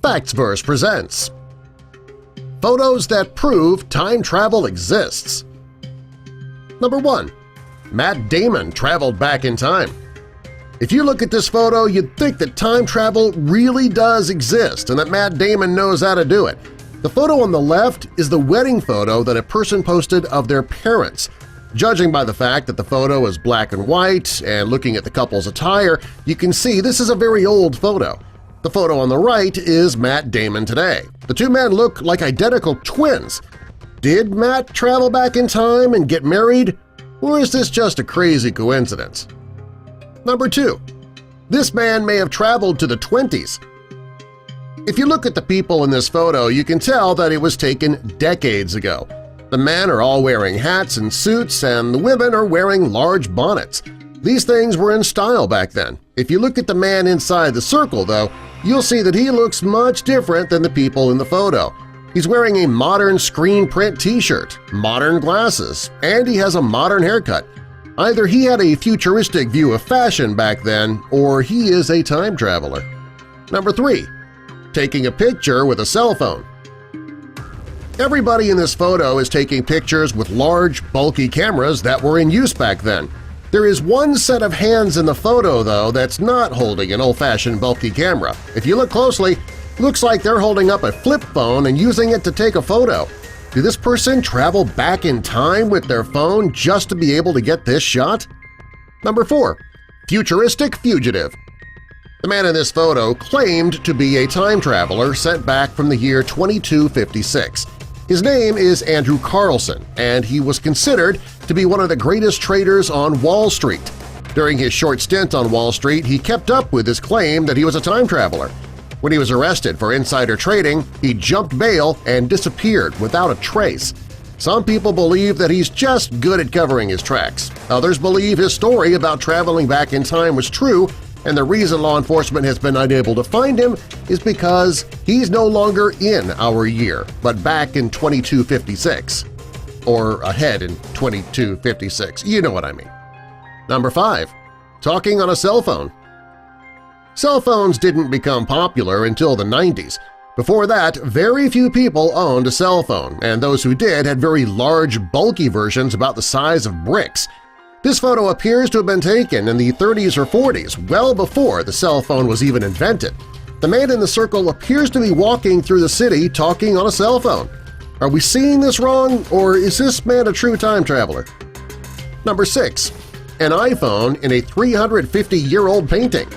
Factsverse presents Photos that prove time travel exists. Number 1. Matt Damon traveled back in time. If you look at this photo, you'd think that time travel really does exist and that Matt Damon knows how to do it. The photo on the left is the wedding photo that a person posted of their parents. Judging by the fact that the photo is black and white and looking at the couple's attire, you can see this is a very old photo. The photo on the right is Matt Damon today. The two men look like identical twins. Did Matt travel back in time and get married, or is this just a crazy coincidence? Number 2. This man may have traveled to the 20s. If you look at the people in this photo, you can tell that it was taken decades ago. The men are all wearing hats and suits, and the women are wearing large bonnets. These things were in style back then. If you look at the man inside the circle, though, you'll see that he looks much different than the people in the photo. He's wearing a modern screen print t-shirt, modern glasses, and he has a modern haircut. Either he had a futuristic view of fashion back then, or he is a time traveler. Number 3. Taking a picture with a cell phone. Everybody in this photo is taking pictures with large, bulky cameras that were in use back then. There is one set of hands in the photo, though, that's not holding an old-fashioned bulky camera. If you look closely, it looks like they're holding up a flip phone and using it to take a photo. Did this person travel back in time with their phone just to be able to get this shot? Number 4. Futuristic Fugitive. The man in this photo claimed to be a time traveler sent back from the year 2256. His name is Andrew Carlson, and he was considered to be one of the greatest traders on Wall Street. During his short stint on Wall Street, he kept up with his claim that he was a time traveler. When he was arrested for insider trading, he jumped bail and disappeared without a trace. Some people believe that he's just good at covering his tracks. Others believe his story about traveling back in time was true, and the reason law enforcement has been unable to find him is because he's no longer in our year, but back in 2256. Or ahead in 2256, you know what I mean. Number 5. Talking on a cell phone. Cell phones didn't become popular until the 90s. Before that, very few people owned a cell phone, and those who did had very large, bulky versions about the size of bricks. This photo appears to have been taken in the 30s or 40s, well before the cell phone was even invented. The man in the circle appears to be walking through the city talking on a cell phone. Are we seeing this wrong, or is this man a true time traveler? Number 6. An iPhone in a 350-year-old painting.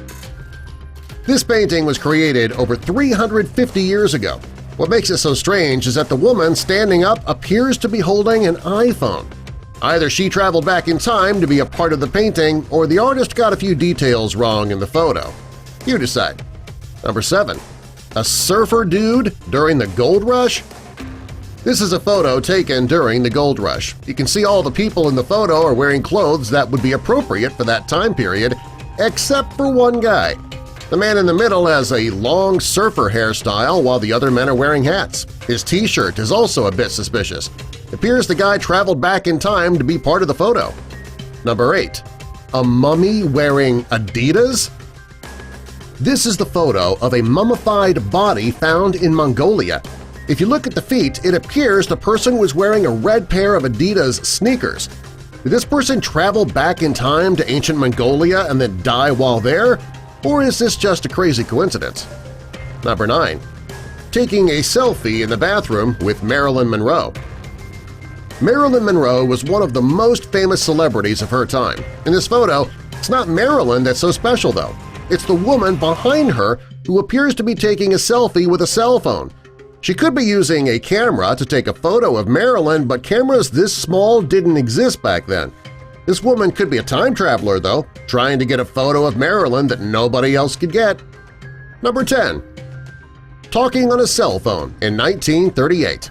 This painting was created over 350 years ago. What makes it so strange is that the woman standing up appears to be holding an iPhone. Either she traveled back in time to be a part of the painting, or the artist got a few details wrong in the photo. You decide. Number 7. A surfer dude during the gold rush? This is a photo taken during the gold rush. You can see all the people in the photo are wearing clothes that would be appropriate for that time period, except for one guy. The man in the middle has a long surfer hairstyle while the other men are wearing hats. His t-shirt is also a bit suspicious. It appears the guy traveled back in time to be part of the photo. Number 8. A mummy wearing Adidas? This is the photo of a mummified body found in Mongolia. If you look at the feet, it appears the person was wearing a red pair of Adidas sneakers. Did this person travel back in time to ancient Mongolia and then die while there? Or is this just a crazy coincidence? Number 9. Taking a selfie in the bathroom with Marilyn Monroe. Marilyn Monroe was one of the most famous celebrities of her time. In this photo, it's not Marilyn that's so special, though. It's the woman behind her who appears to be taking a selfie with a cell phone. She could be using a camera to take a photo of Marilyn, but cameras this small didn't exist back then. This woman could be a time traveler, though, trying to get a photo of Marilyn that nobody else could get. Number 10. Talking on a cell phone in 1938.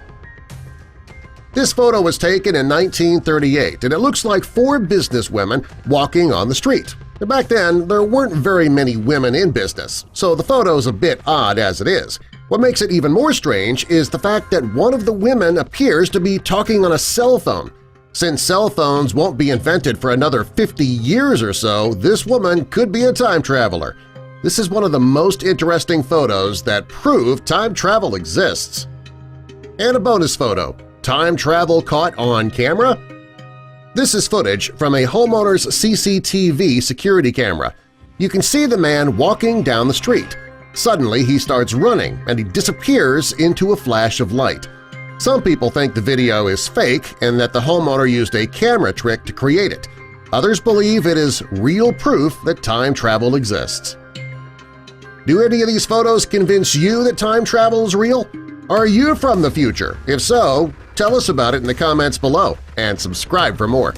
This photo was taken in 1938, and it looks like 4 businesswomen walking on the street. Back then, there weren't very many women in business, so the photo's a bit odd as it is. What makes it even more strange is the fact that one of the women appears to be talking on a cell phone. Since cell phones won't be invented for another 50 years or so, this woman could be a time traveler. This is one of the most interesting photos that prove time travel exists. And a bonus photo, time travel caught on camera? This is footage from a homeowner's CCTV security camera. You can see the man walking down the street. Suddenly he starts running and he disappears into a flash of light. Some people think the video is fake and that the homeowner used a camera trick to create it. Others believe it is real proof that time travel exists. Do any of these photos convince you that time travel is real? Are you from the future? If so, tell us about it in the comments below and subscribe for more.